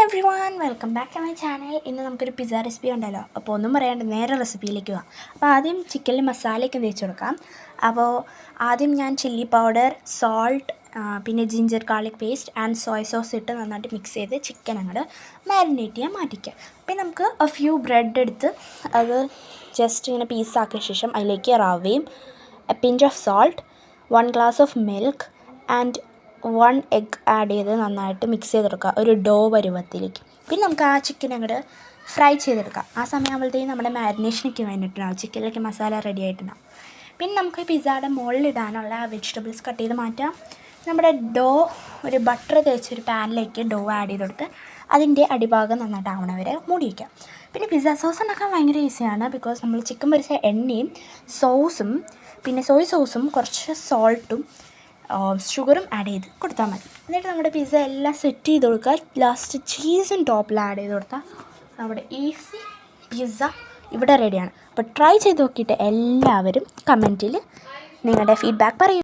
Everyone, welcome back to my channel. ഇന്ന് നമുക്കൊരു pizza recipe ഉണ്ടല്ലോ. അപ്പോൾ ഒന്നും പറയാണ്ട് നേരെ റെസിപ്പിയിലേക്ക് പോകാം. അപ്പോൾ ആദ്യം ചിക്കനിൽ മസാലയൊക്കെ തേച്ച് കൊടുക്കാം. അപ്പോൾ ആദ്യം ഞാൻ ചില്ലി പൗഡർ, സോൾട്ട്, പിന്നെ ginger garlic paste and soya sauce ഇട്ട് നന്നായിട്ട് മിക്സ് ചെയ്ത് ചിക്കൻ അങ്ങോട്ട് മാരിനേറ്റ് ചെയ്യാൻ മാറ്റിക്കുക. പിന്നെ നമുക്ക് ഫ്യൂ ബ്രെഡ് എടുത്ത് അത് ജസ്റ്റ് ഇങ്ങനെ പീസാക്കിയ ശേഷം അതിലേക്ക് റവയും, pinch of salt, 1 glass of milk and 1 egg add ചെയ്ത് നന്നായിട്ട് മിക്സ് ചെയ്തെടുക്കുക ഒരു ഡോ പരുവത്തിലേക്ക്. പിന്നെ നമുക്ക് ആ ചിക്കൻ അങ്ങോട്ട് ഫ്രൈ ചെയ്തെടുക്കാം. ആ സമയമാകുമ്പോഴത്തേക്കും നമ്മുടെ മാരിനേഷനൊക്കെ വേണ്ടിയിട്ടുണ്ടാവും, ചിക്കനിലേക്ക് മസാല റെഡി ആയിട്ടുണ്ടാവും. പിന്നെ നമുക്ക് പിസ്സയുടെ മുകളിലിടാനുള്ള വെജിറ്റബിൾസ് കട്ട് ചെയ്ത് മാറ്റാം. നമ്മുടെ ഡോ ഒരു ബട്ടർ തേച്ചൊരു പാനിലേക്ക് ഡോ ആഡ് ചെയ്ത് കൊടുത്ത് അതിൻ്റെ അടിഭാഗം നന്നായിട്ട് ആവണ വരെ മൂടി വയ്ക്കാം. പിന്നെ പിസ്സ സോസ് ഉണ്ടാക്കാൻ ഭയങ്കര ഈസിയാണ്. ബിക്കോസ് നമ്മൾ ചിക്കൻ പൊരിച്ച എണ്ണയും സോസും പിന്നെ സോയ സോസും കുറച്ച് സോൾട്ടും ഷുഗറും ആഡ് ചെയ്ത് കൊടുത്താൽ മതി. എന്നിട്ട് നമ്മുടെ പിസ്സ എല്ലാം സെറ്റ് ചെയ്ത് കൊടുക്കുക. ലാസ്റ്റ് ചീസും ടോപ്പിൽ ആഡ് ചെയ്ത് കൊടുത്താൽ നമ്മുടെ ഈസി പിസ്സ ഇവിടെ റെഡിയാണ്. അപ്പോൾ ട്രൈ ചെയ്ത് നോക്കിയിട്ട് എല്ലാവരും കമൻറ്റിൽ നിങ്ങളുടെ ഫീഡ്ബാക്ക് പറയൂ.